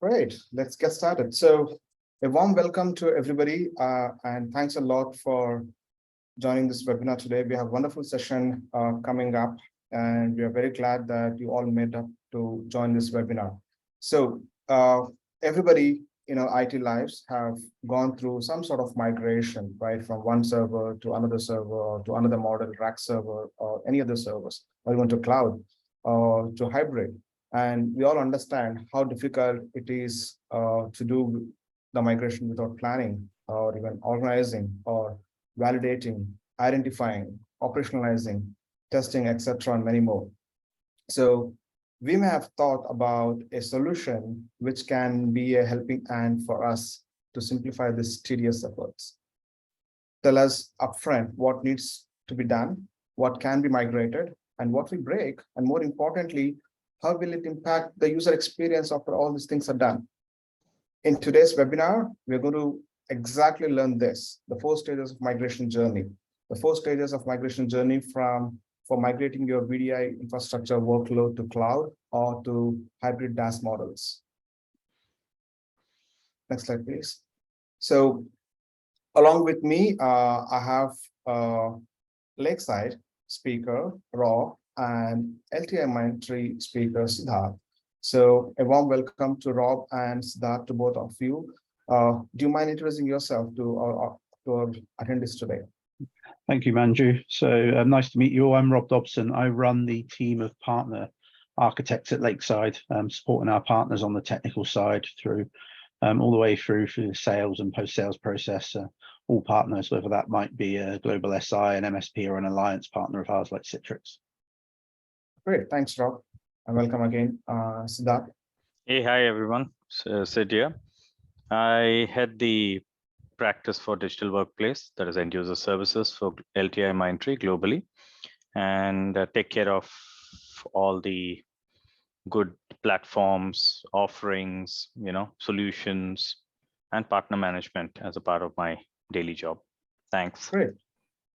Great, let's get started. So a warm welcome to everybody and thanks a lot for joining this webinar today. We have a wonderful session coming up and we are very glad that you all made up to join this webinar. So everybody in our IT lives have gone through some sort of migration, right? From one server to another server or to another model, rack server or any other servers, or even to cloud or to hybrid. And we all understand how difficult it is to do the migration without planning or even organizing or validating, identifying, operationalizing, testing, etc., and many more. So we may have thought about a solution which can be a helping hand for us to simplify these tedious efforts. Tell us upfront what needs to be done, what can be migrated, and what will break, and more importantly, how will it impact the user experience after all these things are done? In today's webinar, we're going to exactly learn this, the 4 stages of migration journey. The 4 stages of migration journey for migrating your VDI infrastructure workload to cloud or to hybrid DaaS models. Next slide, please. So along with me, I have Lakeside speaker, Rob, and LTIMindtree speaker, Siddharth. So a warm welcome to Rob and Siddharth, to both of you. Do you mind introducing yourself to our attendees today? Thank you, Manju. So nice to meet you all. I'm Rob Dobson. I run the team of partner architects at Lakeside, supporting our partners on the technical side through all the way through the sales and post-sales process. All partners, whether that might be a global SI, an MSP, or an alliance partner of ours like Citrix. Great, thanks, Rob, and welcome again, Siddharth. Hey, hi everyone. Sid here. I head the practice for digital workplace, that is end user services for LTIMindtree globally, and take care of all the good platforms, offerings, solutions, and partner management as a part of my daily job. Thanks. Great,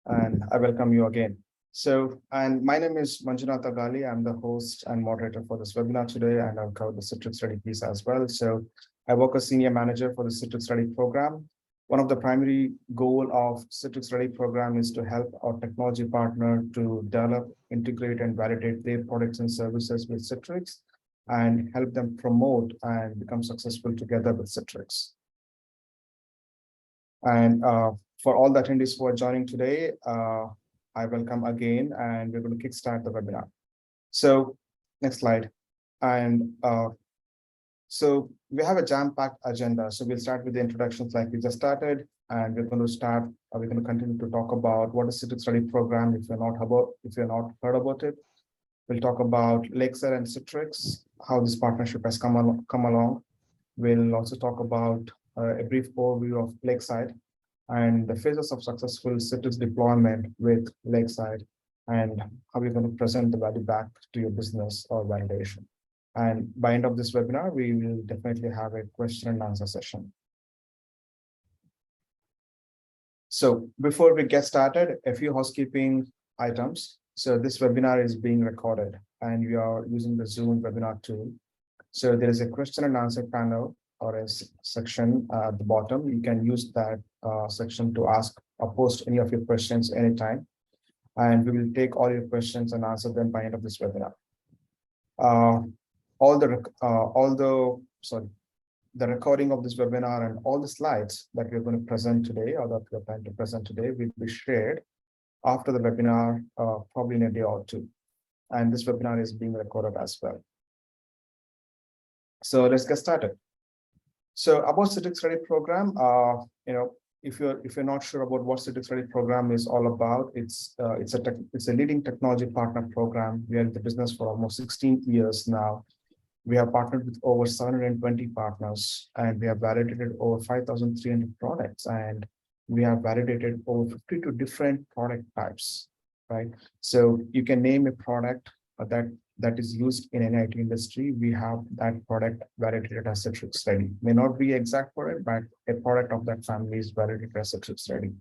and I welcome you again. So, and my name is Manjunath Agali. I'm the host and moderator for this webinar today, and I'll cover the Citrix Study piece as well. So I work as senior manager for the Citrix Study program. One of the primary goal of Citrix Study program is to help our technology partner to develop, integrate, and validate their products and services with Citrix and help them promote and become successful together with Citrix. And for all the attendees who are joining today, I welcome again, and we're going to kickstart the webinar. So next slide. And so we have a jam-packed agenda. So we'll start with the introductions like we just started, and we're going to continue to talk about what is Citrix Study program if you're not heard about it. We'll talk about Lakeside and Citrix, how this partnership has come along. We'll also talk about a brief overview of Lakeside and the phases of successful Citrix deployment with Lakeside, and how we're going to present the value back to your business or validation. And by end of this webinar, we will definitely have a question and answer session. So before we get started, a few housekeeping items. So this webinar is being recorded and we are using the Zoom webinar tool. So there is a question and answer panel or a section at the bottom. You can use that section to ask or post any of your questions anytime. And we will take all your questions and answer them by end of this webinar. The recording of this webinar and all the slides that we're going to present today or that we're planning to present today will be shared after the webinar, probably in a day or two. And this webinar is being recorded as well. So let's get started. So about Citrix Study program, if you're not sure about what Citrix Study program is all about, it's a leading technology partner program. We are in the business for almost 16 years now. We have partnered with over 720 partners, and we have validated over 5,300 products, and we have validated over 52 different product types, right? So you can name a product that is used in any IT industry. We have that product validated as Citrix Study. May not be exact product, but a product of that family is validated as Citrix Study,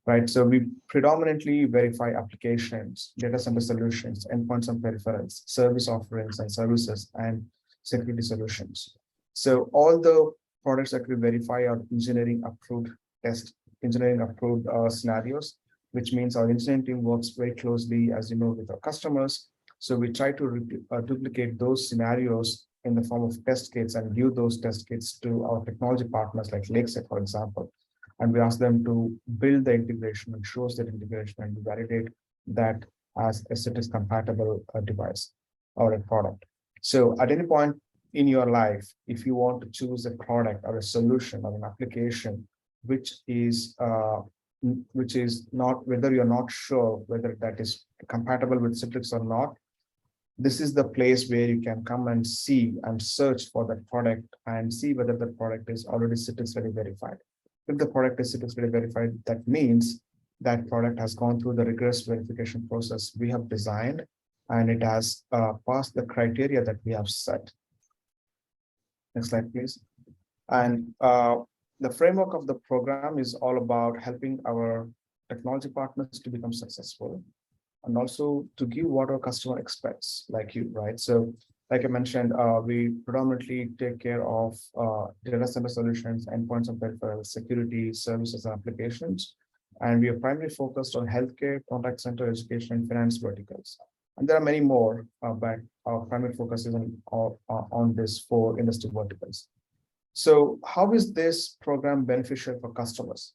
right? So we predominantly verify applications, data center solutions, endpoints and peripherals, service offerings and services, and security solutions. So all the products that we verify are engineering approved scenarios, which means our engineering team works very closely, as you know, with our customers. So we try to duplicate those scenarios in the form of test kits and give those test kits to our technology partners like Lakeside, for example. And we ask them to build the integration and show us that integration and validate that as a Citrix compatible device or a product. So at any point in your life, if you want to choose a product or a solution or an application, which is not, whether you're not sure whether that is compatible with Citrix or not, this is the place where you can come and see and search for that product and see whether the product is already Citrix Ready verified. If the product is Citrix Ready verified, that means that product has gone through the rigorous verification process we have designed, and it has passed the criteria that we have set. Next slide, please. And the framework of the program is all about helping our technology partners to become successful, and also to give what our customer expects, like you, right? So like I mentioned, we predominantly take care of data center solutions, endpoints of peripherals, security, services, and applications. And we are primarily focused on healthcare, contact center, education, and finance verticals. And there are many more, but our primary focus is on these 4 industry verticals. So how is this program beneficial for customers?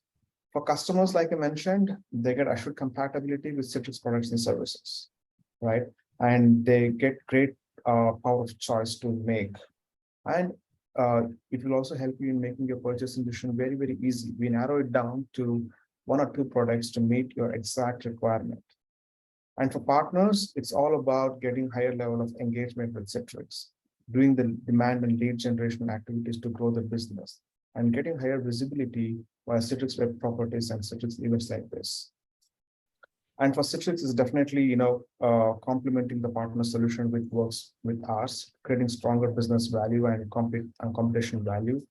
For customers, like I mentioned, they get assured compatibility with Citrix products and services, right? And they get great power of choice to make. And it will also help you in making your purchasing decision very, very easy. We narrow it down to 1 or 2 products to meet your exact requirement. And for partners, it's all about getting higher level of engagement with Citrix, doing the demand and lead generation activities to grow the business, and getting higher visibility via Citrix web properties and Citrix events like this. And for Citrix is definitely, complementing the partner solution which works with ours, creating stronger business value and competition value,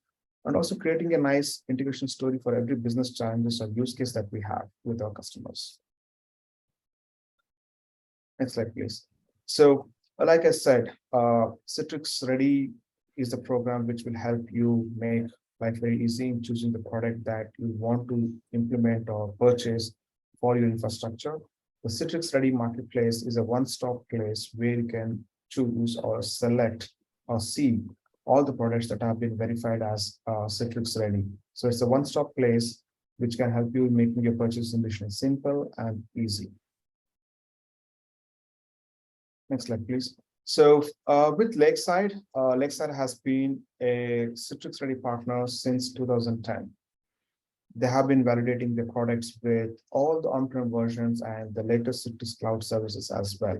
and also creating a nice integration story for every business challenges or use case that we have with our customers. Next slide, please. So, like I said, Citrix Ready is the program which will help you make life very easy in choosing the product that you want to implement or purchase for your infrastructure. The Citrix Ready Marketplace is a one-stop place where you can choose or select or see all the products that have been verified as Citrix Ready. So it's a one-stop place which can help you in making your purchasing decision simple and easy. Next slide, please. So with Lakeside, Lakeside has been a Citrix Ready partner since 2010. They have been validating the products with all the on-prem versions and the latest Citrix cloud services as well.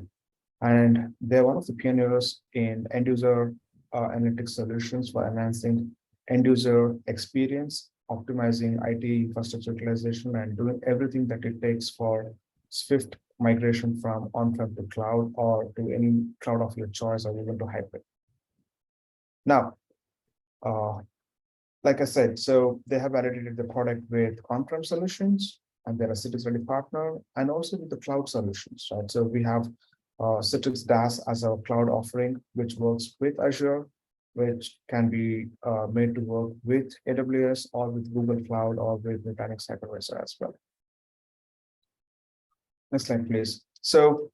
And they're one of the pioneers in end-user analytics solutions for enhancing end-user experience, optimizing IT infrastructure utilization, and doing everything that it takes for swift migration from on-prem to cloud or to any cloud of your choice or even to hybrid. Now, like I said, so they have validated the product with on-prem solutions, and they're a Citrix Ready partner, and also with the cloud solutions, right? So we have Citrix DaaS as our cloud offering, which works with Azure, which can be made to work with AWS or with Google Cloud or with Nutanix hypervisor as well. Next slide, please. So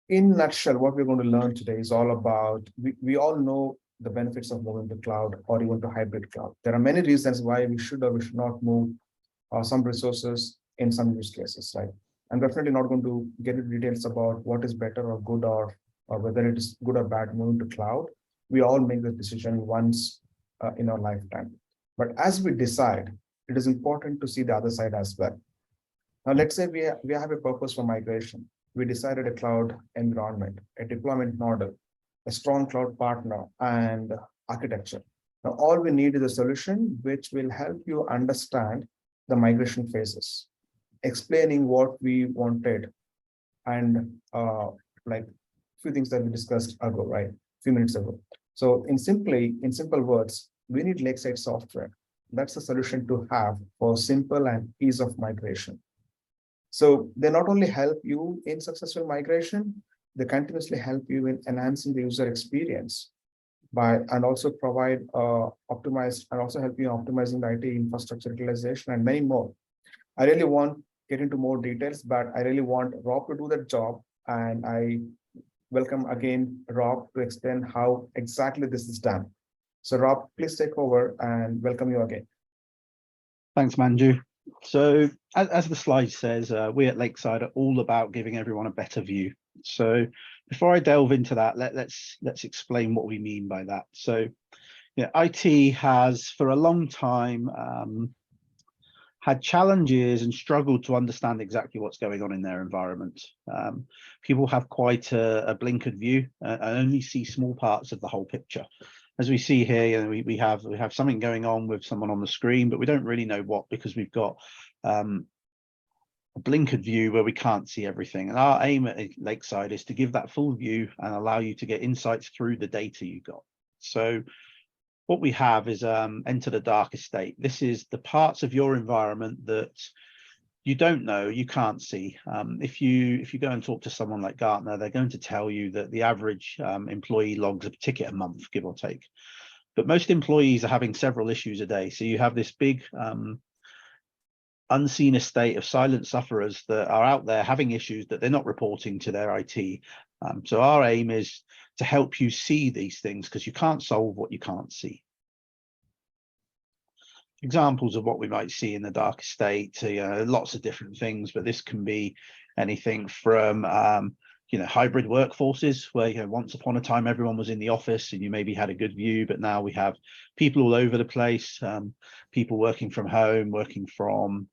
in a nutshell, what we're going to learn today is all about, we all know the benefits of moving to cloud or even to hybrid cloud. There are many reasons why we should or we should not move some resources in some use cases, right? I'm definitely not going to get into details about what is better or good or whether it is good or bad moving to cloud. We all make the decision once in our lifetime. But as we decide, it is important to see the other side as well. Now, let's say we have a purpose for migration. We decided a cloud environment, a deployment model, a strong cloud partner, and architecture. Now, all we need is a solution which will help you understand the migration phases, explaining what we wanted, and like a few things that we discussed ago, right? A few minutes ago. So in simple words, we need Lakeside software. That's the solution to have for simple and ease of migration. So they not only help you in successful migration, they continuously help you in enhancing the user experience. and also provide optimized and also help you optimizing the IT infrastructure utilization and many more. I really want to get into more details, but I really want Rob to do that job. And I welcome again Rob to explain how exactly this is done. So Rob, please take over and welcome you again. Thanks, Manju. So as the slide says, we at Lakeside are all about giving everyone a better view. So before I delve into that, let's explain what we mean by that. So IT has for a long time had challenges and struggled to understand exactly what's going on in their environment. People have quite a blinkered view and only see small parts of the whole picture. As we see here, we have something going on with someone on the screen, but we don't really know what, because we've got a blinkered view where we can't see everything. And our aim at Lakeside is to give that full view and allow you to get insights through the data you got. So what we have is enter the darkest state. This is the parts of your environment that you don't know, you can't see. If you go and talk to someone like Gartner, they're going to tell you that the average employee logs a ticket a month, give or take. But most employees are having several issues a day. So you have this big unseen estate of silent sufferers that are out there having issues that they're not reporting to their IT. So our aim is to help you see these things, because you can't solve what you can't see. Examples of what we might see in the dark state, lots of different things, but this can be anything from hybrid workforces, where once upon a time everyone was in the office and you maybe had a good view, but now we have people all over the place, people working from home, working from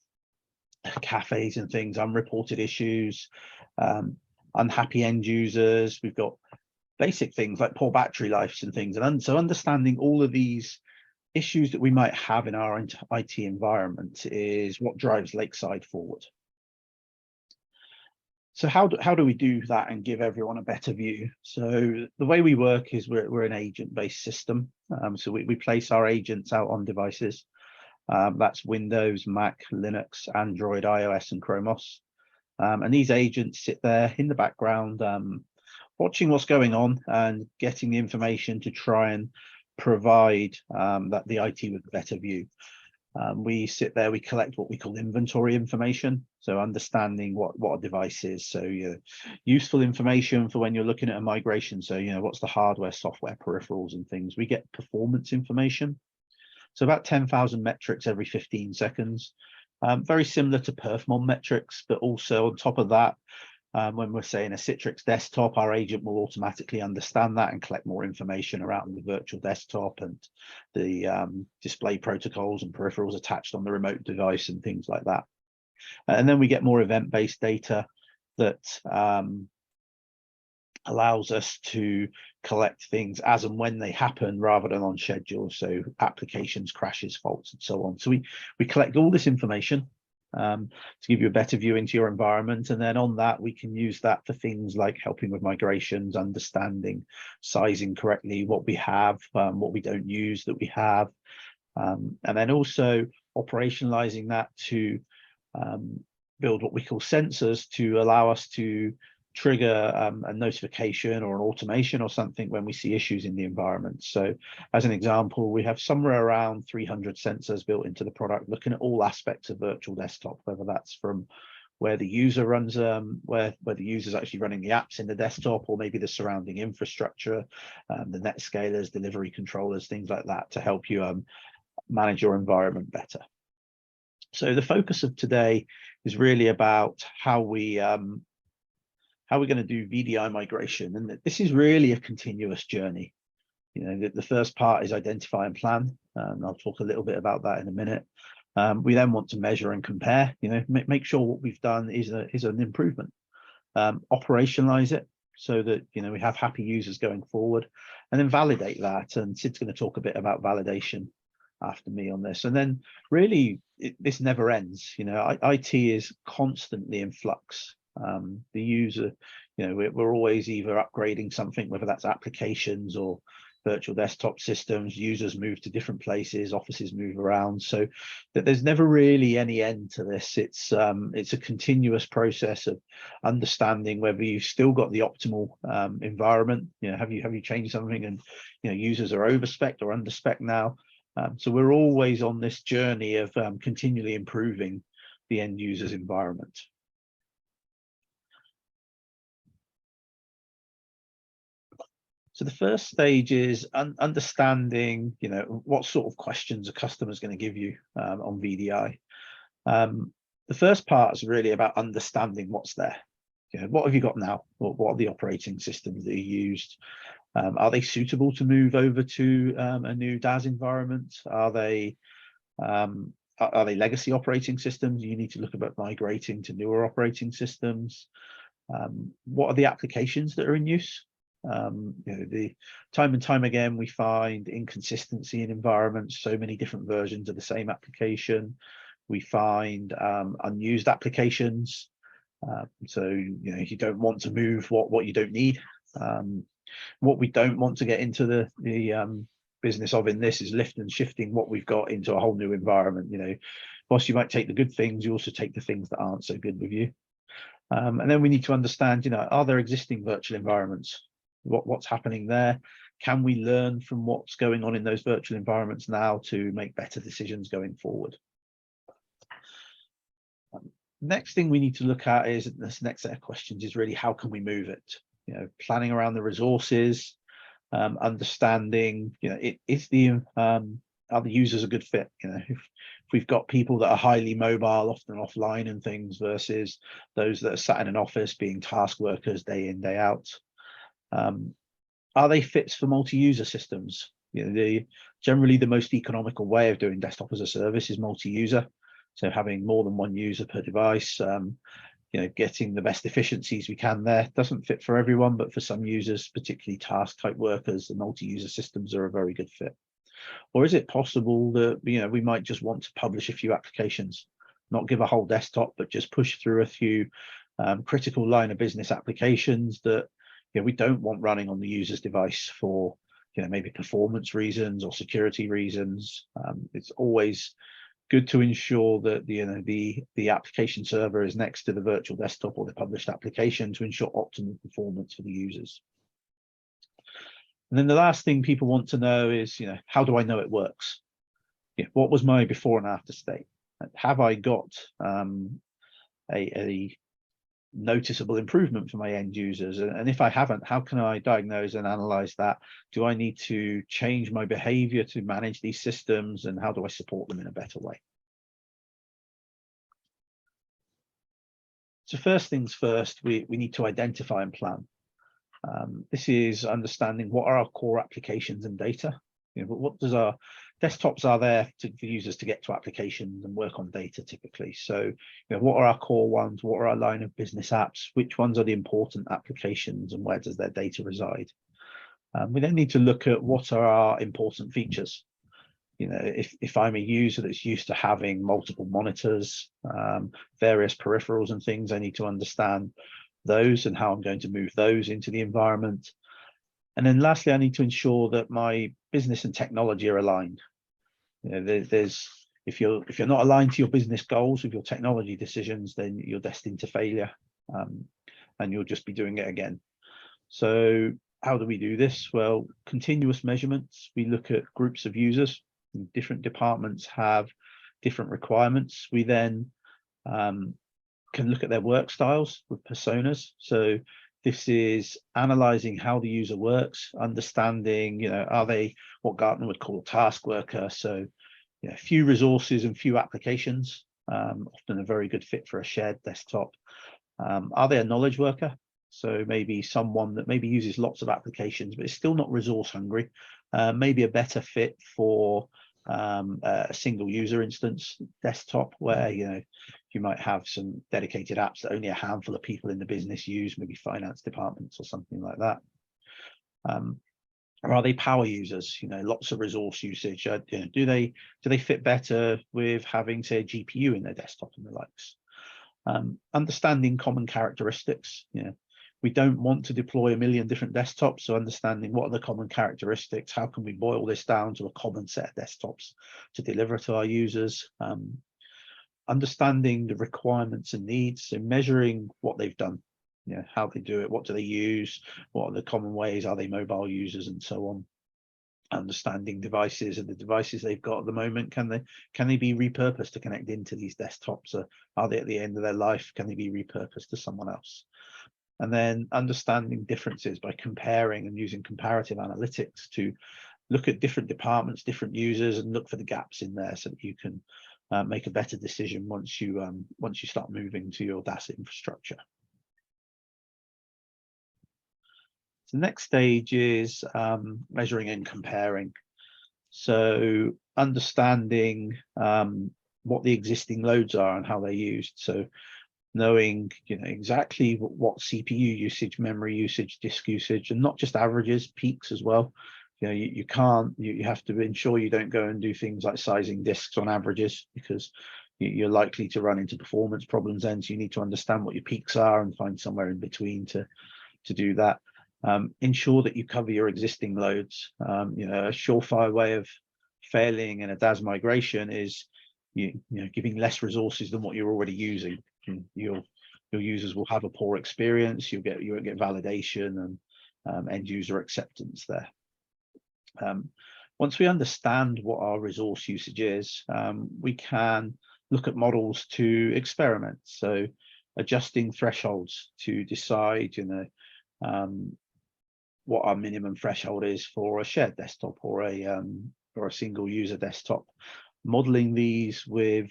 cafes and things, unreported issues, unhappy end users. We've got basic things like poor battery lives and things, and so understanding all of these issues that we might have in our IT environment is what drives Lakeside forward. So how do we do that and give everyone a better view? So the way we work is we're an agent-based system. So we place our agents out on devices. That's Windows, Mac, Linux, Android, iOS, and Chrome OS. And these agents sit there in the background, watching what's going on and getting the information to try and provide the IT with a better view. We sit there, we collect what we call inventory information, so understanding what a device is. So useful information for when you're looking at a migration. So what's the hardware, software, peripherals and things. We get performance information, so about 10,000 metrics every 15 seconds. Very similar to perfmon metrics, but also on top of that, when we're saying a Citrix desktop, our agent will automatically understand that and collect more information around the virtual desktop and the display protocols and peripherals attached on the remote device and things like that. And then we get more event-based data that allows us to collect things as and when they happen rather than on schedule. So applications, crashes, faults, and so on. So we collect all this information to give you a better view into your environment, and then on that we can use that for things like helping with migrations, understanding, sizing correctly what we have, what we don't use that we have, and then also operationalizing that to build what we call sensors to allow us to trigger a notification or an automation or something when we see issues in the environment. So as an example, we have somewhere around 300 sensors built into the product, looking at all aspects of virtual desktop, whether that's from where the user runs, where the user's actually running the apps in the desktop, or maybe the surrounding infrastructure, the net scalers, delivery controllers, things like that, to help you manage your environment better. So the focus of today is really about how we're going to do VDI migration, and this is really a continuous journey. The first part is identify and plan, and I'll talk a little bit about that in a minute. We then want to measure and compare, make sure what we've done is an improvement. Operationalize it so that we have happy users going forward, and then validate that. And Sid's going to talk a bit about validation after me on this. And then really this never ends. IT is constantly in flux. The user, we're always either upgrading something, whether that's applications or virtual desktop systems, users move to different places, offices move around, so that there's never really any end to this. It's a continuous process of understanding whether you've still got the optimal environment. Have you changed something and users are over-spec or under-spec now? So we're always on this journey of continually improving the end user's environment. So the first stage is understanding, what sort of questions a customer is going to give you on VDI. The first part is really about understanding what's there. What have you got now? What are the operating systems that you used? Are they suitable to move over to a new DaaS environment? Are they legacy operating systems? You need to look about migrating to newer operating systems. What are the applications that are in use? The time and time again, we find inconsistency in environments, so many different versions of the same application. We find unused applications. So you don't want to move what you don't need. What we don't want to get into the business of in this is lift and shifting what we've got into a whole new environment. Whilst you might take the good things, you also take the things that aren't so good with you. And then we need to understand, are there existing virtual environments? What's happening there? Can we learn from what's going on in those virtual environments now to make better decisions going forward? Next thing we need to look at is this next set of questions is really how can we move it? Planning around the resources, understanding, are the users a good fit? If we've got people that are highly mobile, often offline and things, versus those that are sat in an office being task workers day in, day out. Are they fits for multi-user systems? Generally the most economical way of doing desktop as a service is multi-user. So having more than one user per device, getting the best efficiencies we can there. Doesn't fit for everyone, but for some users, particularly task type workers, the multi-user systems are a very good fit. Or is it possible that we might just want to publish a few applications, not give a whole desktop, but just push through a few critical line of business applications that we don't want running on the user's device for maybe performance reasons or security reasons. It's always good to ensure that the application server is next to the virtual desktop or the published application to ensure optimal performance for the users. And then the last thing people want to know is, how do I know it works? What was my before and after state? Have I got a noticeable improvement for my end users? And if I haven't, how can I diagnose and analyze that? Do I need to change my behavior to manage these systems, and how do I support them in a better way? So first things first, we need to identify and plan. This is understanding what are our core applications and data. What does our desktops are there for users to get to applications and work on data typically. So what are our core ones? What are our line of business apps? Which ones are the important applications, and where does their data reside? We then need to look at what are our important features. If I'm a user that's used to having multiple monitors, various peripherals and things, I need to understand those and how I'm going to move those into the environment. And then lastly, I need to ensure that my business and technology are aligned. If you're not aligned to your business goals with your technology decisions, then you're destined to failure, and you'll just be doing it again. So how do we do this? Well, continuous measurements. We look at groups of users. Different departments have different requirements. We then can look at their work styles with personas. So this is analyzing how the user works, understanding, are they what Gartner would call a task worker? So, few resources and few applications, often a very good fit for a shared desktop. Are they a knowledge worker? So maybe someone that maybe uses lots of applications, but is still not resource hungry, maybe a better fit for a single user instance desktop, where you might have some dedicated apps that only a handful of people in the business use, maybe finance departments or something like that. Or are they power users? Lots of resource usage. Do they fit better with having, say, a GPU in their desktop and the likes? Understanding common characteristics. We don't want to deploy a million different desktops, so understanding what are the common characteristics, how can we boil this down to a common set of desktops to deliver to our users, understanding the requirements and needs, so measuring what they've done, how they do it, what do they use, what are the common ways, are they mobile users, and so on. Understanding devices and the devices they've got at the moment, can they be repurposed to connect into these desktops, or are they at the end of their life, can they be repurposed to someone else? And then understanding differences by comparing and using comparative analytics to look at different departments, different users, and look for the gaps in there so that you can make a better decision once you start moving to your DaaS infrastructure. So the next stage is measuring and comparing. So understanding what the existing loads are and how they're used. So knowing exactly what CPU usage, memory usage, disk usage, and not just averages, peaks as well. You have to ensure you don't go and do things like sizing disks on averages, because you're likely to run into performance problems then. So you need to understand what your peaks are and find somewhere in between to do that. Ensure that you cover your existing loads. A surefire way of failing in a DaaS migration is giving less resources than what you're already using. Your users will have a poor experience. You won't get validation and end user acceptance there. Once we understand what our resource usage is, we can look at models to experiment. So adjusting thresholds to decide, what our minimum threshold is for a shared desktop or a single user desktop. Modeling these with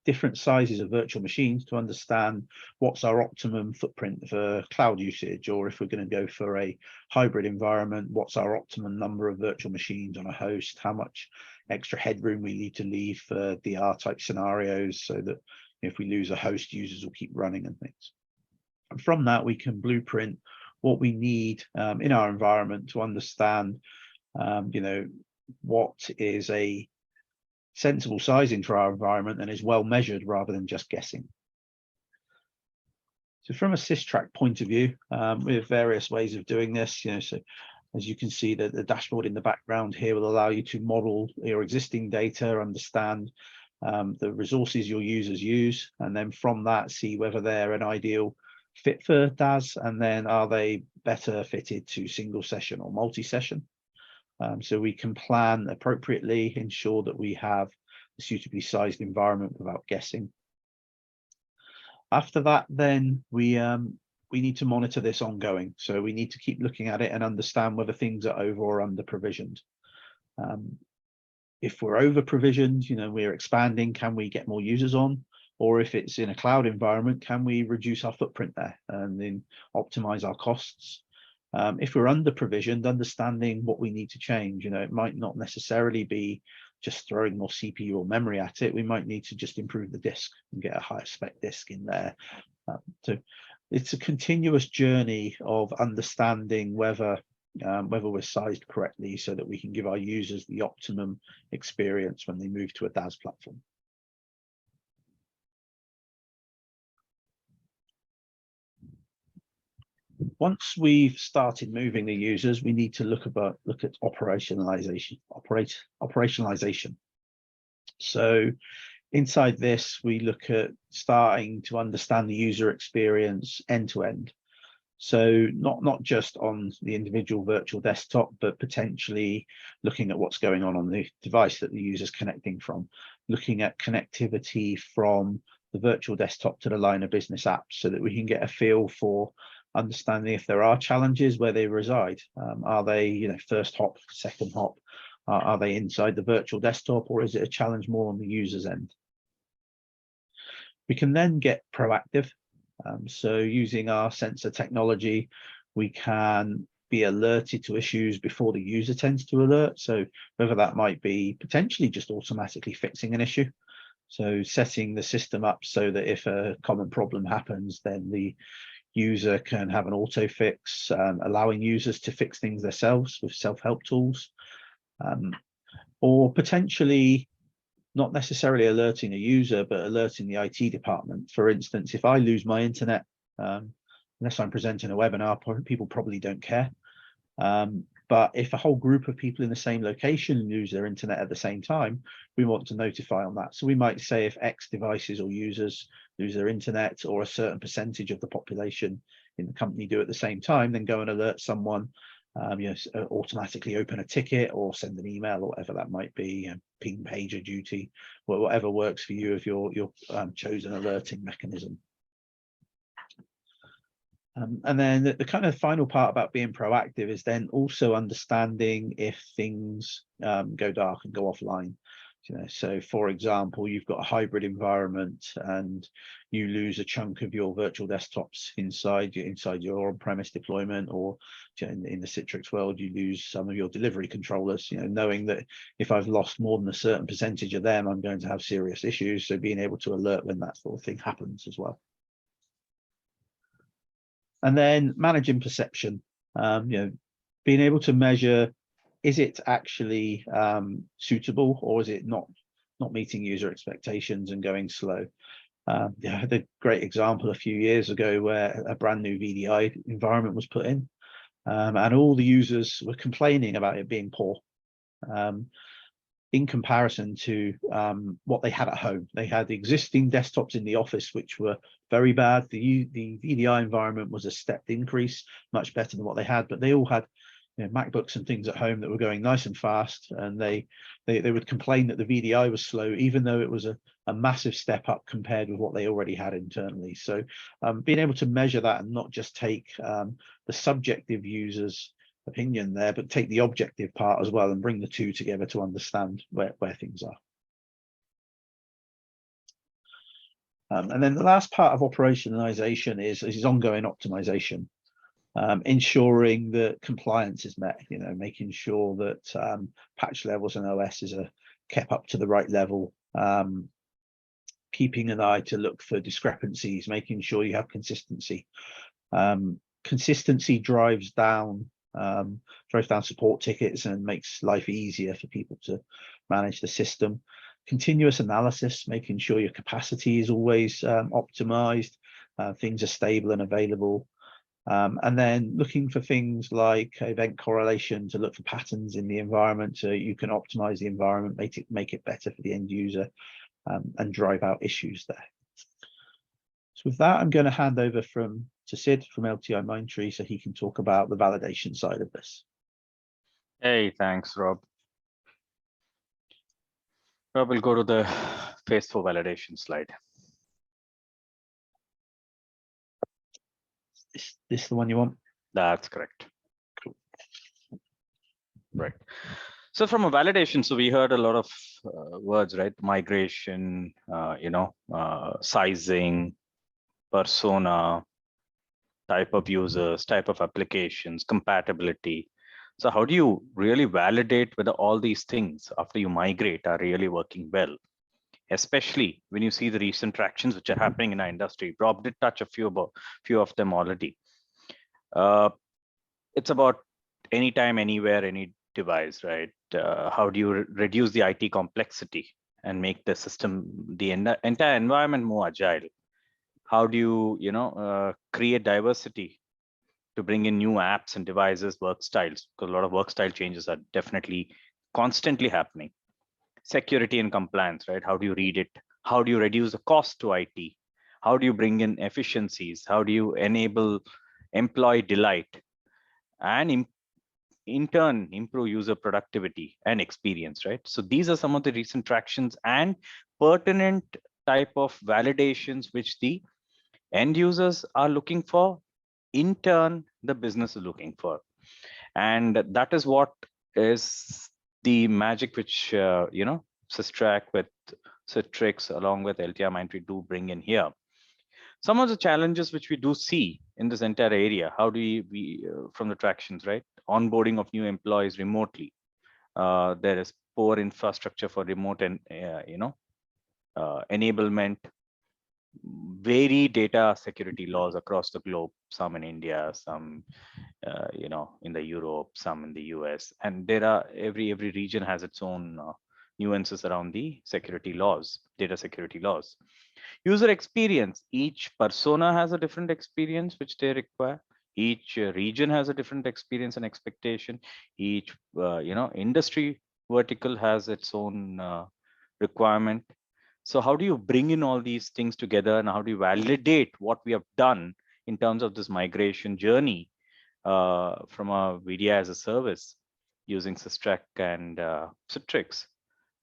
different sizes of virtual machines to understand what's our optimum footprint for cloud usage, or if we're going to go for a hybrid environment, what's our optimum number of virtual machines on a host, how much extra headroom we need to leave for DR type scenarios, so that if we lose a host, users will keep running and things. And from that, we can blueprint what we need in our environment to understand, what is a sensible sizing for our environment and is well measured rather than just guessing. So from a SysTrack point of view, we have various ways of doing this. So as you can see, that the dashboard in the background here will allow you to model your existing data, understand the resources your users use, and then from that see whether they're an ideal fit for DaaS, and then are they better fitted to single session or multi-session. So we can plan appropriately, ensure that we have a suitably sized environment without guessing. After that, then we need to monitor this ongoing. So we need to keep looking at it and understand whether things are over or under provisioned. If we're over provisioned, we're expanding, can we get more users on? Or if it's in a cloud environment, can we reduce our footprint there and then optimize our costs? If we're under provisioned, understanding what we need to change. It might not necessarily be just throwing more CPU or memory at it. We might need to just improve the disk and get a higher spec disk in there. So it's a continuous journey of understanding whether we're sized correctly, so that we can give our users the optimum experience when they move to a DaaS platform. Once we've started moving the users, we need to look at operationalization. So inside this, we look at starting to understand the user experience end to end. So not just on the individual virtual desktop, but potentially looking at what's going on the device that the user's connecting from, looking at connectivity from the virtual desktop to the line of business apps, so that we can get a feel for understanding if there are challenges, where they reside. Are they, first hop, second hop? Are they inside the virtual desktop, or is it a challenge more on the user's end? We can then get proactive. So using our sensor technology, we can be alerted to issues before the user tends to alert. So whether that might be potentially just automatically fixing an issue. So setting the system up so that if a common problem happens, then the user can have an auto fix, allowing users to fix things themselves with self-help tools, or potentially not necessarily alerting a user, but alerting the IT department. For instance, if I lose my internet, unless I'm presenting a webinar, people probably don't care. But if a whole group of people in the same location lose their internet at the same time, we want to notify on that. So we might say if X devices or users lose their internet, or a certain percentage of the population in the company do at the same time, then go and alert someone, automatically open a ticket or send an email or whatever that might be, ping pager duty, whatever works for you if your chosen alerting mechanism. And then the kind of final part about being proactive is then also understanding if things go dark and go offline. So for example, you've got a hybrid environment and you lose a chunk of your virtual desktops inside your on-premise deployment, or in the Citrix world, you lose some of your delivery controllers, knowing that if I've lost more than a certain percentage of them, I'm going to have serious issues. So being able to alert when that sort of thing happens as well. And then managing perception, being able to measure, is it actually suitable, or is it not meeting user expectations and going slow? I had a great example a few years ago where a brand new VDI environment was put in, and all the users were complaining about it being poor. In comparison to what they had at home. They had existing desktops in the office, which were very bad. The VDI environment was a stepped increase, much better than what they had, but they all had MacBooks and things at home that were going nice and fast, and they would complain that the VDI was slow, even though it was a massive step up compared with what they already had internally. So being able to measure that and not just take the subjective users' opinion there, but take the objective part as well and bring the two together to understand where things are. And then the last part of operationalization is ongoing optimization, ensuring that compliance is met, making sure that patch levels and OSs are kept up to the right level, keeping an eye to look for discrepancies, making sure you have consistency. Consistency drives down support tickets and makes life easier for people to manage the system. Continuous analysis, making sure your capacity is always optimized, things are stable and available. And then looking for things like event correlation to look for patterns in the environment, so you can optimize the environment, make it better for the end user, and drive out issues there. So with that, I'm going to hand over to Sid from LTI Mindtree so he can talk about the validation side of this. Hey, thanks, Rob. Rob will go to the phase 4 validation slide. Is this the one you want? That's correct. Cool. Right. So from a validation, so we heard a lot of words, right? Migration, sizing, persona, type of users, type of applications, compatibility. So how do you really validate whether all these things after you migrate are really working well? Especially when you see the recent tractions which are happening in our industry. Rob did touch a few of them already. It's about anytime, anywhere, any device, right? How do you reduce the IT complexity and make the system, the entire environment more agile? How do you, create diversity to bring in new apps and devices, work styles? Because a lot of work style changes are definitely constantly happening. Security and compliance, right? How do you read it? How do you reduce the cost to IT? How do you bring in efficiencies? How do you enable employee delight? And in turn, improve user productivity and experience, right? So these are some of the recent tractions and pertinent type of validations which the end users are looking for. In turn, the business is looking for. And that is what is the magic which, SysTrack with Citrix along with LTI Mindtree do bring in here. Some of the challenges which we do see in this entire area, how do we from the tractions, right? Onboarding of new employees remotely. There is poor infrastructure for remote and, enablement. Very data security laws across the globe, some in India, some in the Europe, some in the US, and there are every region has its own nuances around the security laws, data security laws. User experience, each persona has a different experience which they require. Each region has a different experience and expectation. Each industry vertical has its own requirement. So how do you bring in all these things together, and how do you validate what we have done in terms of this migration journey from a VDI as a service using SysTrack and Citrix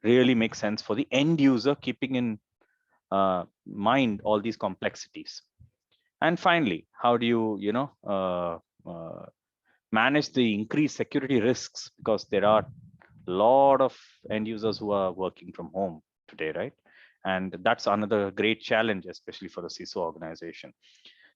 really makes sense for the end user, keeping in mind all these complexities. And finally, how do you manage the increased security risks, because there are a lot of end users who are working from home today, right? And that's another great challenge, especially for the CISO organization.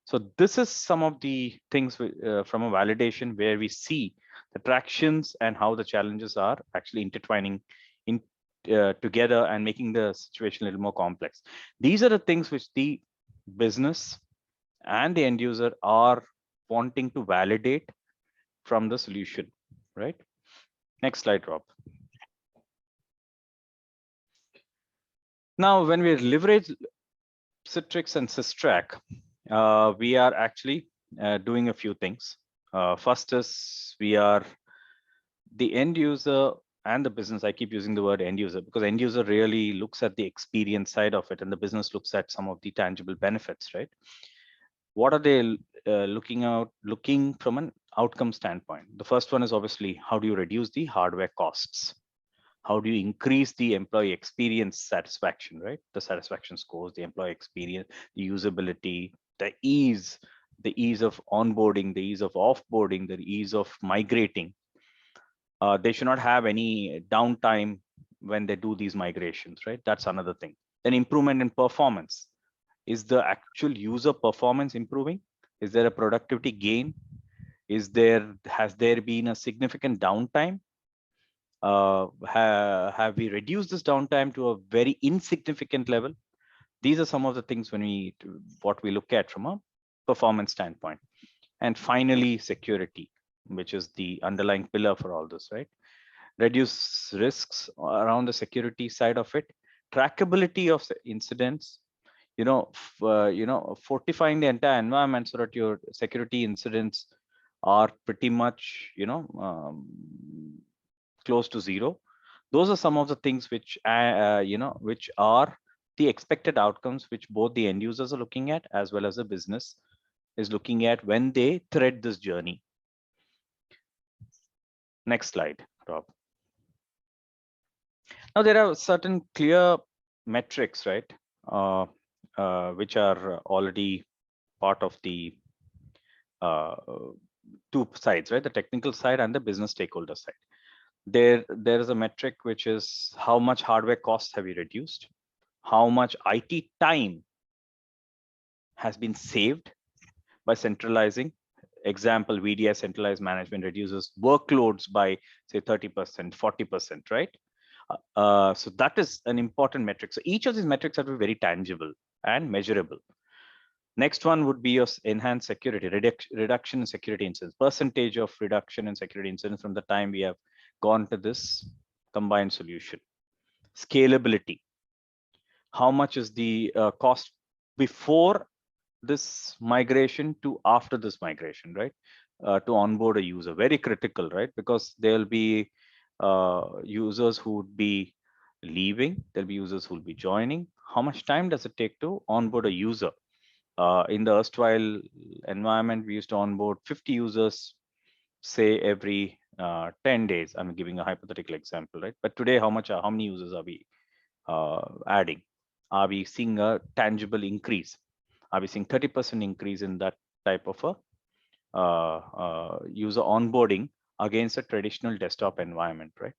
So this is some of the things from a validation where we see the tractions and how the challenges are actually intertwining in together and making the situation a little more complex. These are the things which the business and the end user are wanting to validate from the solution, right? Next slide, Rob. Now, when we leverage Citrix and SysTrack, we are actually doing a few things. First is we are the end user and the business. I keep using the word end user because end user really looks at the experience side of it, and the business looks at some of the tangible benefits, right? What are they looking from an outcome standpoint? The first one is obviously, how do you reduce the hardware costs? How do you increase the employee experience satisfaction, right? The satisfaction scores, the employee experience, the usability, the ease of onboarding, the ease of offboarding, the ease of migrating. They should not have any downtime when they do these migrations, right? That's another thing. Then improvement in performance. Is the actual user performance improving? Is there a productivity gain? Has there been a significant downtime? Have we reduced this downtime to a very insignificant level? These are some of the things what we look at from a performance standpoint. And finally, security, which is the underlying pillar for all this, right? Reduce risks around the security side of it, trackability of incidents, fortifying the entire environment so that your security incidents are pretty much, close to zero. Those are some of the things which which are the expected outcomes which both the end users are looking at as well as the business is looking at when they thread this journey. Next slide, Rob. Now there are certain clear metrics, right, which are already part of the two sides, right? The technical side and the business stakeholder side. There is a metric which is how much hardware costs have you reduced, how much IT time has been saved by centralizing. Example, VDI centralized management reduces workloads by say 30%, 40%, right? So that is an important metric. So each of these metrics have to be very tangible and measurable. Next one would be your enhanced security, reduction in security incidents, percentage of reduction in security incidents from the time we have gone to this combined solution. Scalability, how much is the cost before this migration to after this migration, right? To onboard a user, very critical, right? Because there'll be users who would be leaving, there'll be users who will be joining. How much time does it take to onboard a user? In the erstwhile environment, we used to onboard 50 users, say every 10 days. I'm giving a hypothetical example, right? But today, how many users are we adding? Are we seeing a tangible increase? Are we seeing 30% increase in that type of a user onboarding against a traditional desktop environment, right?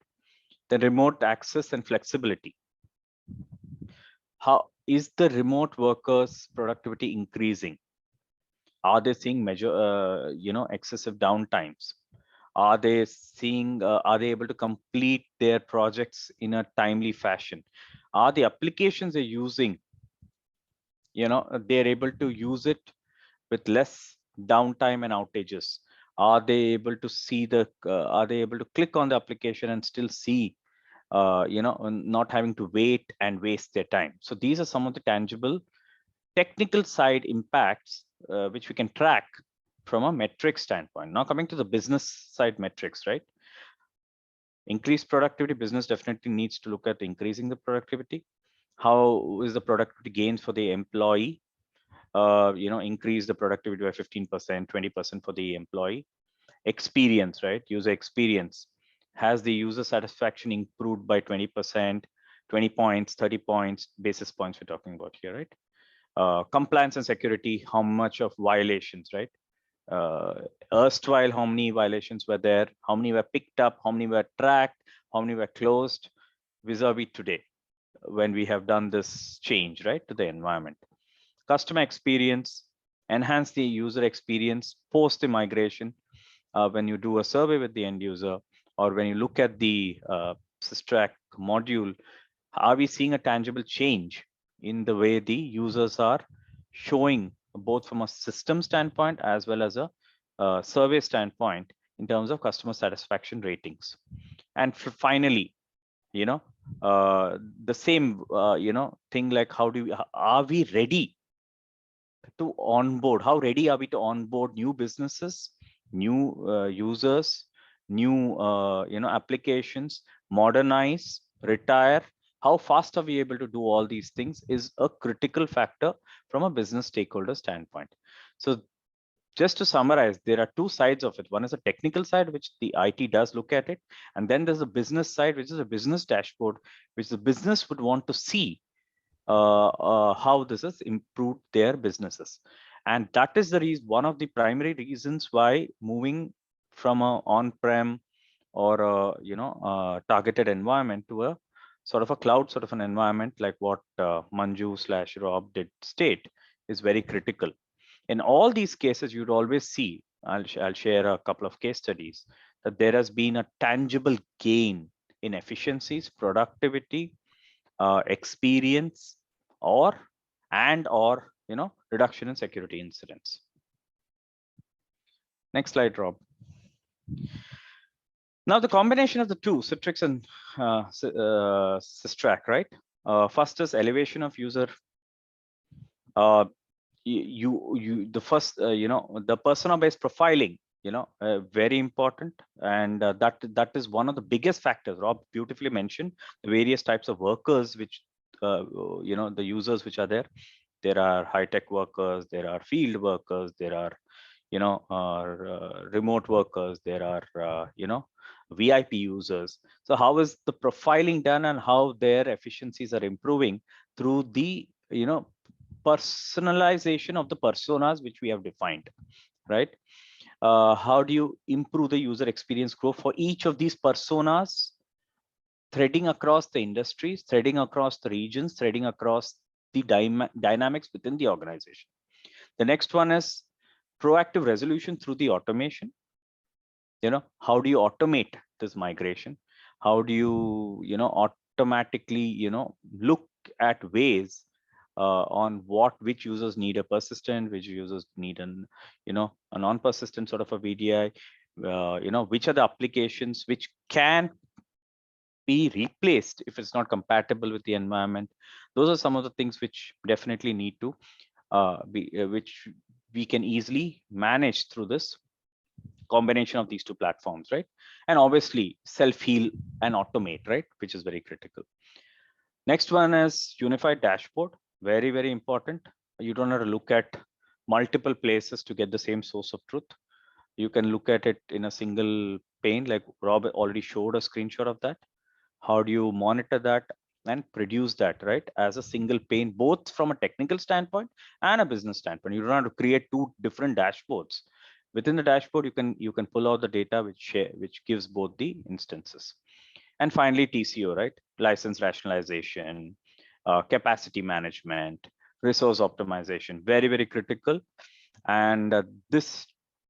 The remote access and flexibility. How is the remote workers' productivity increasing? Are they seeing excessive downtimes? Are they able to complete their projects in a timely fashion? Are the applications they're using, they're able to use it with less downtime and outages? Are they able to see are they able to click on the application and still see not having to wait and waste their time. So these are some of the tangible technical side impacts which we can track from a metric standpoint. Now coming to the business side metrics, right? Increased productivity, business definitely needs to look at increasing the productivity. How is the productivity gains for the employee? Increase the productivity by 15%, 20% for the employee. Experience, right? User experience. Has the user satisfaction improved by 20%, 20 points, 30 points, basis points we're talking about here, right? Compliance and security, how much of violations, right? Erstwhile, how many violations were there? How many were picked up? How many were tracked? How many were closed? Vis-a-vis today, when we have done this change, right, to the environment. Customer experience, enhance the user experience post the migration. When you do a survey with the end user, or when you look at the SysTrack module, are we seeing a tangible change in the way the users are showing, both from a system standpoint as well as a survey standpoint, in terms of customer satisfaction ratings? And finally, the same thing, like are we ready to onboard? How ready are we to onboard new businesses, new users, new applications, modernize, retire? How fast are we able to do all these things is a critical factor from a business stakeholder standpoint. So just to summarize, there are two sides of it. One is a technical side, which the IT does look at it. And then there's a business side, which is a business dashboard, which the business would want to see how this has improved their businesses. And that is the reason, one of the primary reasons why moving from a on-prem or a targeted environment to a sort of a cloud sort of an environment, like what Manju/Rob did state, is very critical. In all these cases, you'd always see, I'll share a couple of case studies, that there has been a tangible gain in efficiencies, productivity, experience, or reduction in security incidents. Next slide, Rob. Now the combination of the two, Citrix and SysTrack, right? First is elevation of user. The first, the persona-based profiling, very important, and that is one of the biggest factors. Rob beautifully mentioned the various types of workers which the users which are there. There are high-tech workers, there are field workers, there are remote workers, there are VIP users. So how is the profiling done, and how their efficiencies are improving through the personalization of the personas which we have defined, right? How do you improve the user experience growth for each of these personas, threading across the industries, threading across the regions, threading across the dynamics within the organization? The next one is proactive resolution through the automation. How do you automate this migration? How do you automatically look at ways on which users need a persistent, which users need a non-persistent sort of a VDI, which are the applications which can be replaced if it's not compatible with the environment. Those are some of the things which definitely need to which we can easily manage through this combination of these two platforms, right? And obviously self-heal and automate, right, which is very critical. Next one is unified dashboard. Very, very important. You don't have to look at multiple places to get the same source of truth. You can look at it in a single pane, like Rob already showed a screenshot of that. How do you monitor that and produce that, right, as a single pane, both from a technical standpoint and a business standpoint? You don't have to create two different dashboards. Within the dashboard, you can pull out the data which gives both the instances. And finally, TCO, right? License rationalization, capacity management, resource optimization, very, very critical. And this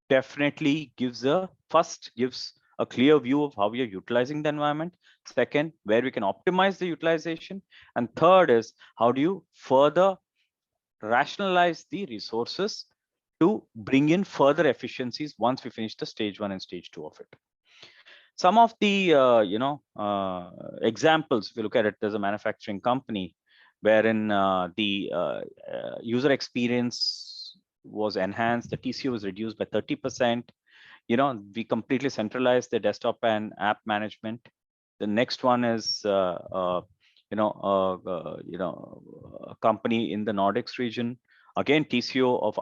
definitely gives a clear view of how we are utilizing the environment. Second, where we can optimize the utilization. And third is, how do you further rationalize the resources to bring in further efficiencies once we finish the stage 1 and stage 2 of it. Some of the examples, if you look at it, there's a manufacturing company wherein the user experience was enhanced, the TCO was reduced by 30%. We completely centralized the desktop and app management. The next one is a company in the Nordics region. Again, TCO of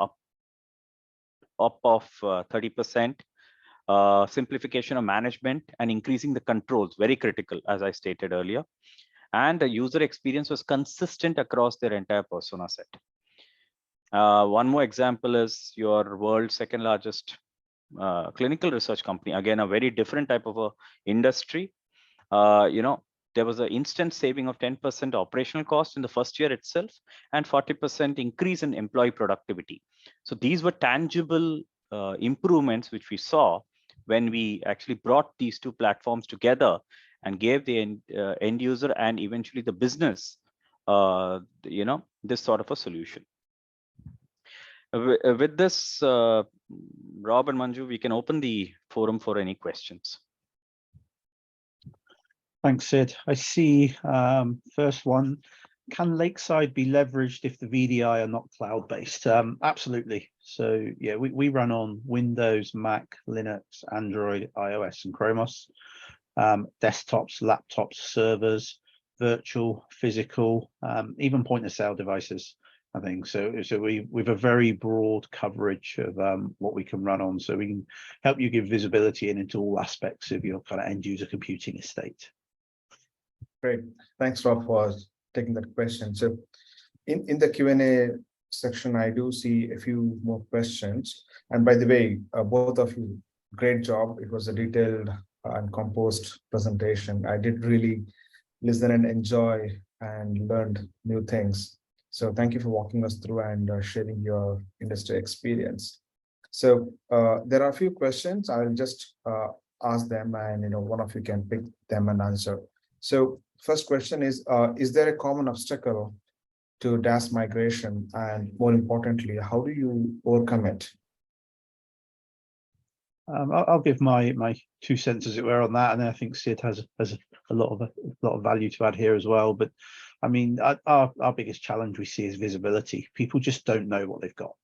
up of 30%. Simplification of management and increasing the controls, very critical, as I stated earlier. And the user experience was consistent across their entire persona set. One more example is your world's second largest clinical research company. Again, a very different type of a industry. There was an instant saving of 10% operational cost in the first year itself and 40% increase in employee productivity. So these were tangible improvements which we saw when we actually brought these two platforms together and gave the end user and eventually the business, this sort of a solution. With this, Rob and Manju, we can open the forum for any questions. Thanks, Sid. I see first one. Can Lakeside be leveraged if the VDI are not cloud-based? Absolutely. So yeah, we run on Windows, Mac, Linux, Android, iOS, and Chromos. Desktops, laptops, servers, virtual, physical, even point-of-sale devices, I think. So we've a very broad coverage of what we can run on. So we can help you give visibility into all aspects of your kind of end-user computing estate. Great. Thanks, Rob, for taking that question. So in the Q&A section, I do see a few more questions. And by the way, both of you, great job. It was a detailed and composed presentation. I did really listen and enjoy and learned new things. So thank you for walking us through and sharing your industry experience. So there are a few questions. I will just ask them, and one of you can pick them and answer. So first question is there a common obstacle to DaaS migration, and more importantly, how do you overcome it? I'll give my 2 cents, as it were, on that, and then I think Sid has a lot of value to add here as well. But I mean, our biggest challenge we see is visibility. People just don't know what they've got.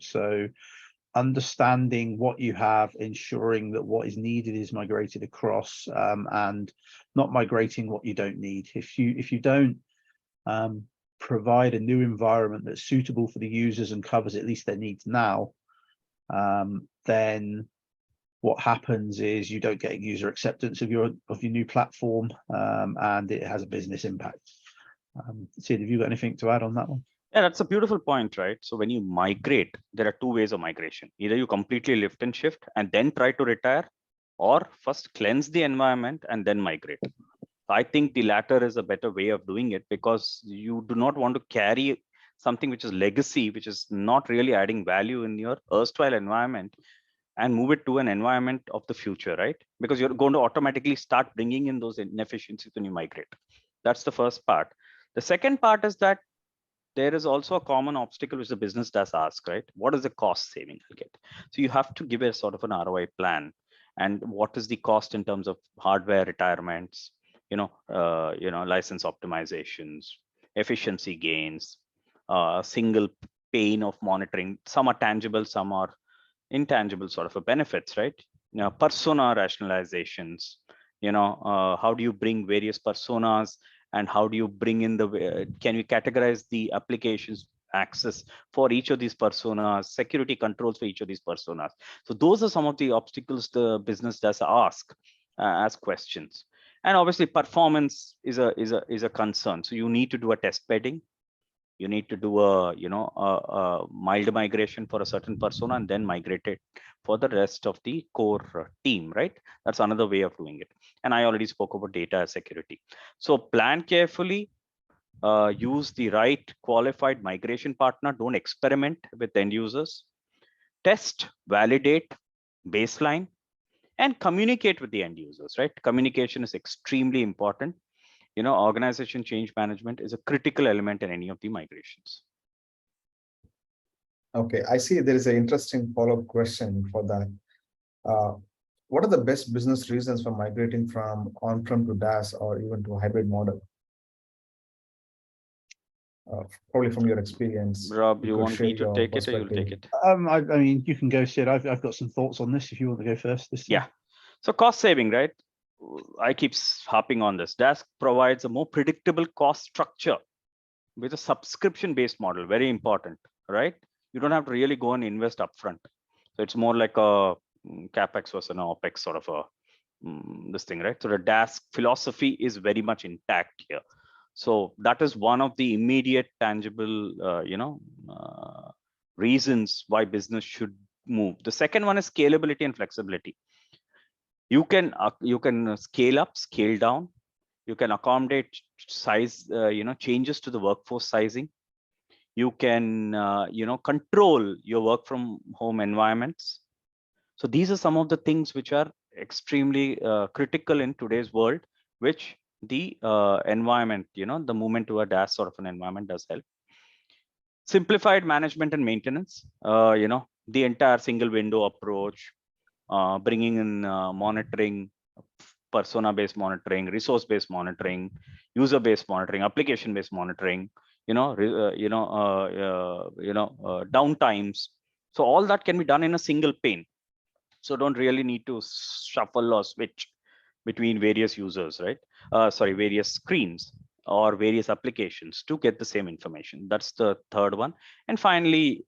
So understanding what you have, ensuring that what is needed is migrated across, and not migrating what you don't need. If you don't provide a new environment that's suitable for the users and covers at least their needs now, then what happens is you don't get user acceptance of your new platform, and it has a business impact. Sid, have you got anything to add on that one? Yeah, that's a beautiful point, right? So when you migrate, there are two ways of migration. Either you completely lift and shift and then try to retire, or first cleanse the environment and then migrate. I think the latter is a better way of doing it, because you do not want to carry something which is legacy, which is not really adding value in your erstwhile environment, and move it to an environment of the future, right? Because you're going to automatically start bringing in those inefficiencies when you migrate. That's the first part. The second part is that there is also a common obstacle which the business does ask, right? What is the cost saving I'll get? So you have to give a sort of an ROI plan, and what is the cost in terms of hardware retirements, license optimizations, efficiency gains, single pane of monitoring. Some are tangible, some are intangible sort of a benefits, right? Persona rationalizations, how do you bring various personas, and how do you bring in can you categorize the applications access for each of these personas, security controls for each of these personas? So those are some of the obstacles the business does ask as questions. And obviously performance is a concern. So you need to do a test bedding. You need to do a mild migration for a certain persona and then migrate it for the rest of the core team, right? That's another way of doing it. And I already spoke about data security. So plan carefully, use the right qualified migration partner. Don't experiment with end users. Test, validate, baseline, and communicate with the end users, right? Communication is extremely important. Organization change management is a critical element in any of the migrations. Okay, I see there is an interesting follow-up question for that. what are the best business reasons for migrating from on-prem to DaaS or even to a hybrid model? Probably from your experience. Rob, you want me to your take it or you'll take perspective. it? I mean, you can go, Sid. I've got some thoughts on this if you want to go first. Yeah. So cost saving, right? I keep harping on this. DaaS provides a more predictable cost structure with a subscription-based model. Very important, right? You don't have to really go and invest upfront. So it's more like a capex versus an opex sort of a this thing, right? So the DaaS philosophy is very much intact here. So that is one of the immediate tangible, reasons why business should move. The second one is scalability and flexibility. You can scale up, scale down. You can accommodate size, changes to the workforce sizing. You can, control your work from home environments. So these are some of the things which are extremely critical in today's world, which the environment, the movement to a DaaS sort of an environment does help. Simplified management and maintenance, the entire single window approach, bringing in monitoring, persona-based monitoring, resource-based monitoring, user-based monitoring, application-based monitoring, downtimes. So all that can be done in a single pane. So don't really need to shuffle or switch between various users, right? Various screens or various applications to get the same information. That's the third one. And finally,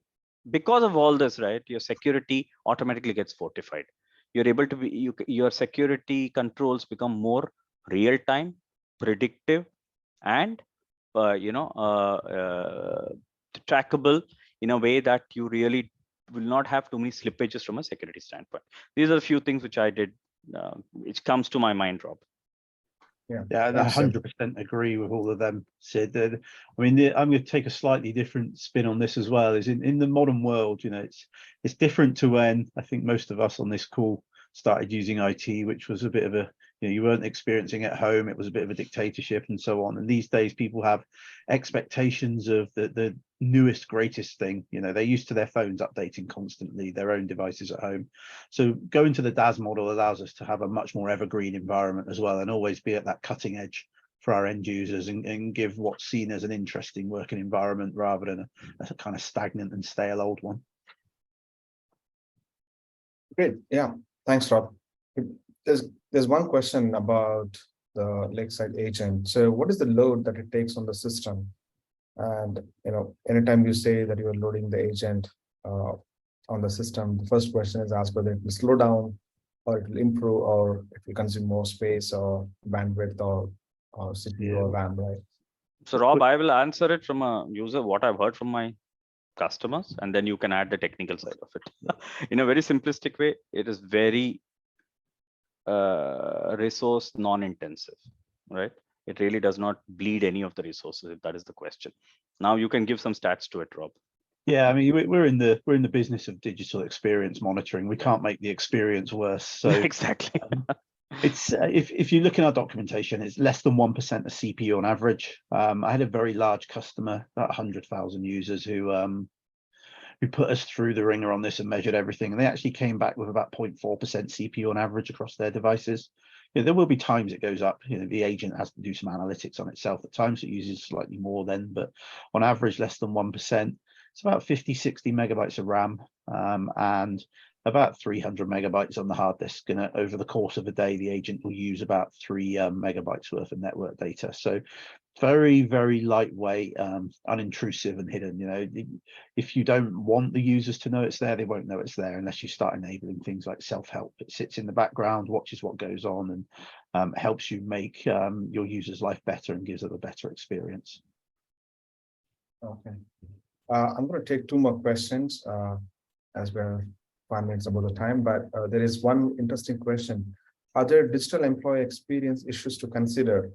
because of all this, right, your security automatically gets fortified. You're able to be, your security controls become more real-time, predictive, and trackable in a way that you really will not have too many slippages from a security standpoint. These are a few things which I did, which comes to my mind, Rob. Yeah, I 100% agree with all of them, Sid. I mean, I'm going to take a slightly different spin on this as well. Is in the modern world, it's different to when I think most of us on this call started using IT, which was a bit of a, you weren't experiencing at home. It was a bit of a dictatorship and so on. And these days, people have expectations of the newest, greatest thing. They're used to their phones updating constantly, their own devices at home. So going to the DaaS model allows us to have a much more evergreen environment as well, and always be at that cutting edge for our end users and give what's seen as an interesting working environment rather than a kind of stagnant and stale old one. Great. Yeah. Thanks, Rob. There's one question about the Lakeside agent. So what is the load that it takes on the system? And anytime you say that you are loading the agent on the system, the first question is asked whether it will slow down or it will improve or it will consume more space or bandwidth or CPU or RAM, right? So Rob, I will answer it from a user, what I've heard from my customers, and then you can add the technical side of it. In a very simplistic way, it is very resource non-intensive, right? It really does not bleed any of the resources, if that is the question. Now you can give some stats to it, Rob. Yeah, I mean, we're in the business of digital experience monitoring. We can't make the experience worse. So exactly. It's if you look in our documentation, it's less than 1% of CPU on average. I had a very large customer, about 100,000 users, who put us through the ringer on this and measured everything, and they actually came back with about 0.4% CPU on average across their devices. There will be times it goes up. The agent has to do some analytics on itself. At times it uses slightly more then, but on average less than 1%. It's about 50-60 megabytes of RAM and about 300 megabytes on the hard disk. And over the course of a day, the agent will use about 3 megabytes worth of network data. So very, very lightweight, unintrusive and hidden. If you don't want the users to know it's there, they won't know it's there unless you start enabling things like self-help. It sits in the background, watches what goes on, and helps you make your users' life better and gives them a better experience. Okay. I'm going to take 2 more questions as we're 5 minutes above the time, but there is one interesting question. Are there digital employee experience issues to consider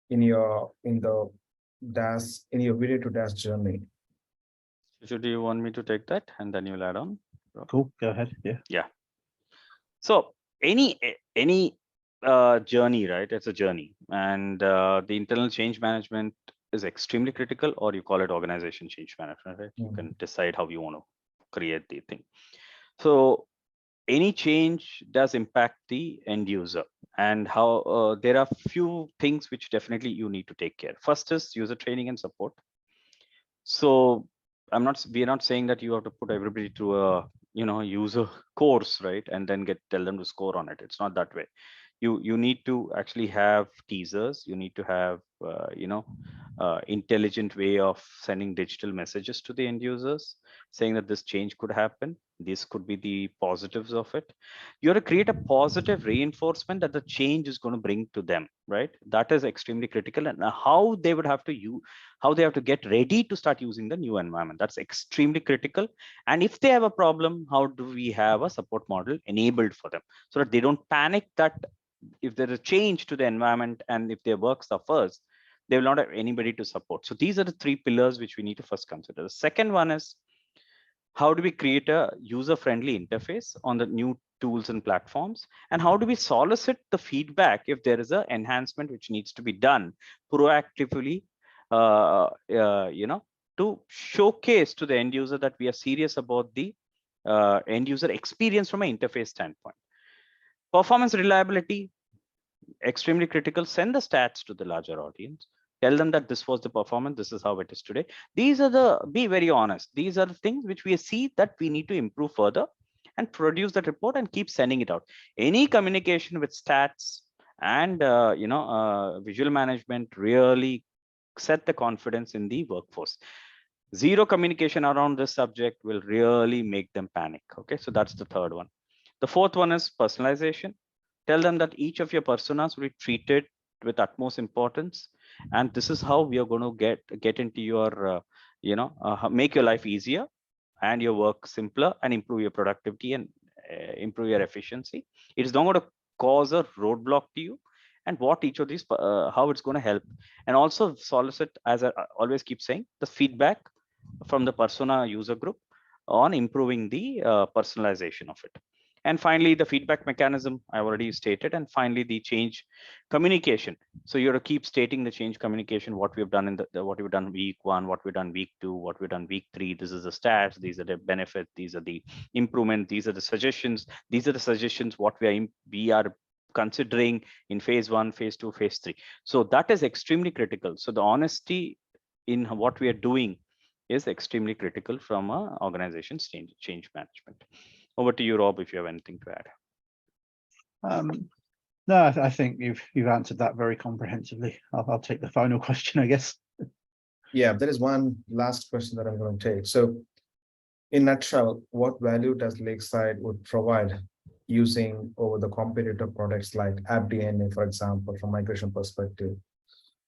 in the DaaS, in your video to DaaS journey? Do you want me to take that and then you'll add on? Cool, go ahead. Yeah. So any journey, right? It's a journey, and the internal change management is extremely critical, or you call it organization change management, right? You can decide how you want to create the thing. So any change does impact the end user, and how there are few things which definitely you need to take care. First is user training and support. So we're not saying that you have to put everybody through a user course, right, and then tell them to score on it. It's not that way. You need to actually have teasers. You need to have intelligent way of sending digital messages to the end users, saying that this change could happen, this could be the positives of it. You have to create a positive reinforcement that the change is going to bring to them, right? That is extremely critical. And how they would have to how they have to get ready to start using the new environment, that's extremely critical. And if they have a problem, how do we have a support model enabled for them, so that they don't panic that if there is a change to the environment and if their work suffers, they will not have anybody to support. So these are the three pillars which we need to first consider. The second one is, how do we create a user-friendly interface on the new tools and platforms? And how do we solicit the feedback if there is an enhancement which needs to be done proactively, to showcase to the end user that we are serious about the end user experience from an interface standpoint. Performance reliability, extremely critical. Send the stats to the larger audience. Tell them that this was the performance, this is how it is today. These are be very honest. These are the things which we see that we need to improve further, and produce that report and keep sending it out. Any communication with stats and visual management really set the confidence in the workforce. Zero communication around this subject will really make them panic. Okay, so that's the third one. The fourth one is personalization. Tell them that each of your personas will be treated with utmost importance, and this is how we are going to get into your make your life easier and your work simpler, and improve your productivity and improve your efficiency. It is not going to cause a roadblock to you, and what each of these how it's going to help. And also solicit, as I always keep saying, the feedback from the persona user group on improving the personalization of it. And finally, the feedback mechanism I already stated. And finally, the change communication. So you have to keep stating the change communication, what we've done in what we've done week 1, what we've done week 2, what we've done week 3. This is the stats, these are the benefits, these are the improvement, these are the suggestions, what we are considering in phase 1, phase 2, phase 3. So that is extremely critical. So the honesty in what we are doing is extremely critical from a organization's change management. Over to you, Rob, if you have anything to add. No, I think you've answered that very comprehensively. I'll take the final question, I guess. Yeah, there is one last question that I'm going to take. So, in a nutshell, what value does Lakeside would provide using over the competitor products like AppDNA, for example, from migration perspective?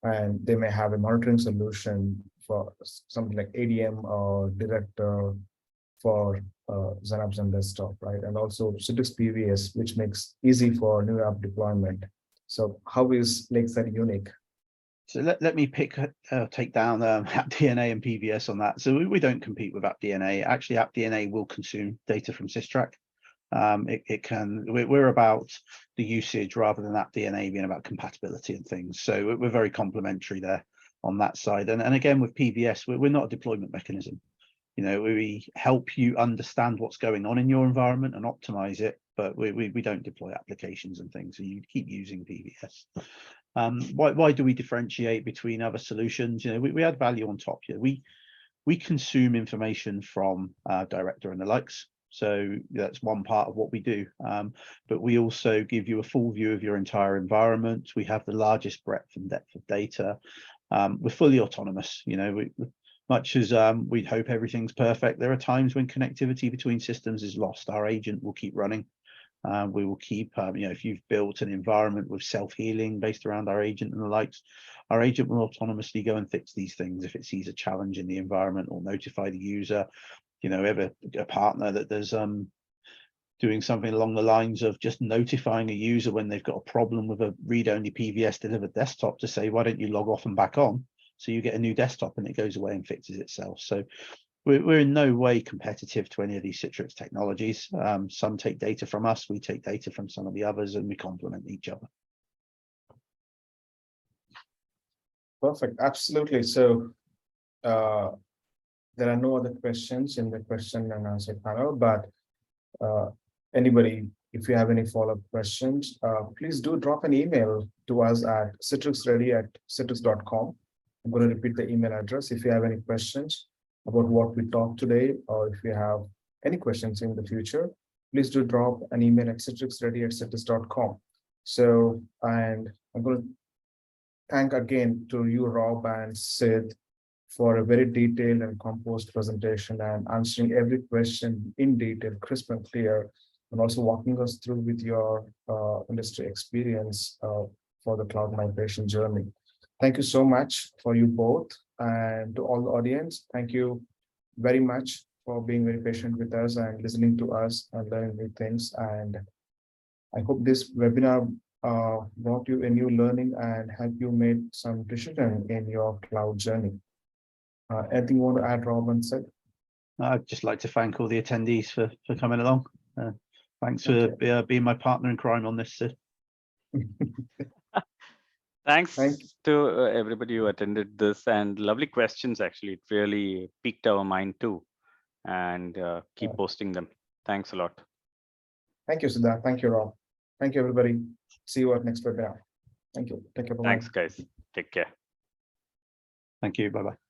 And they may have a monitoring solution for something like ADM or Director for Xenapps and desktop, right? And also Citrix PVS, which makes easy for new app deployment. So how is Lakeside unique? So let me take down AppDNA and PVS on that. So we don't compete with AppDNA. Actually, AppDNA will consume data from SysTrack. We're about the usage rather than AppDNA being about compatibility and things. So we're very complementary there on that side. And again, with PVS, we're not a deployment mechanism. We help you understand what's going on in your environment and optimize it, but we don't deploy applications and things. So you keep using PVS. Why do we differentiate between other solutions? We add value on top. We consume information from Director and the likes. So that's one part of what we do. But we also give you a full view of your entire environment. We have the largest breadth and depth of data. We're fully autonomous. Much as we'd hope everything's perfect, there are times when connectivity between systems is lost. Our agent will keep running. We will keep, if you've built an environment with self-healing based around our agent and the likes, our agent will autonomously go and fix these things if it sees a challenge in the environment, or notify the user. Ever a partner that there's doing something along the lines of just notifying a user when they've got a problem with a read-only PVS delivered desktop to say, why don't you log off and back on? So you get a new desktop and it goes away and fixes itself. So we're in no way competitive to any of these Citrix technologies. Some take data from us, we take data from some of the others, and we complement each other. Perfect, absolutely. So there are no other questions in the question and answer panel, but anybody, if you have any follow-up questions, please do drop an email to us at citrixready@citrix.com. I'm going to repeat the email address. If you have any questions about what we talked today, or if you have any questions in the future, please do drop an email at citrixready@citrix.com. So, and I'm going to thank again to you, Rob and Sid, for a very detailed and composed presentation and answering every question in detail, crisp and clear, and also walking us through with your industry experience for the cloud migration journey. Thank you so much for you both, and to all the audience, thank you very much for being very patient with us and listening to us and learning new things. And I hope this webinar brought you a new learning and help you make some decision in your cloud journey. Anything you want to add, Rob and Sid? I'd just like to thank all the attendees for coming along. Thanks for being my partner in crime on this, Sid. Thanks to everybody who attended this, and lovely questions. Actually, it really piqued our mind too, and keep posting them. Thanks a lot. Thank you, Siddharth. Thank you, Rob. Thank you, everybody. See you at next webinar. Thank you. Take care. Bye-bye. Thanks, guys. Take care. Thank you. Bye-bye.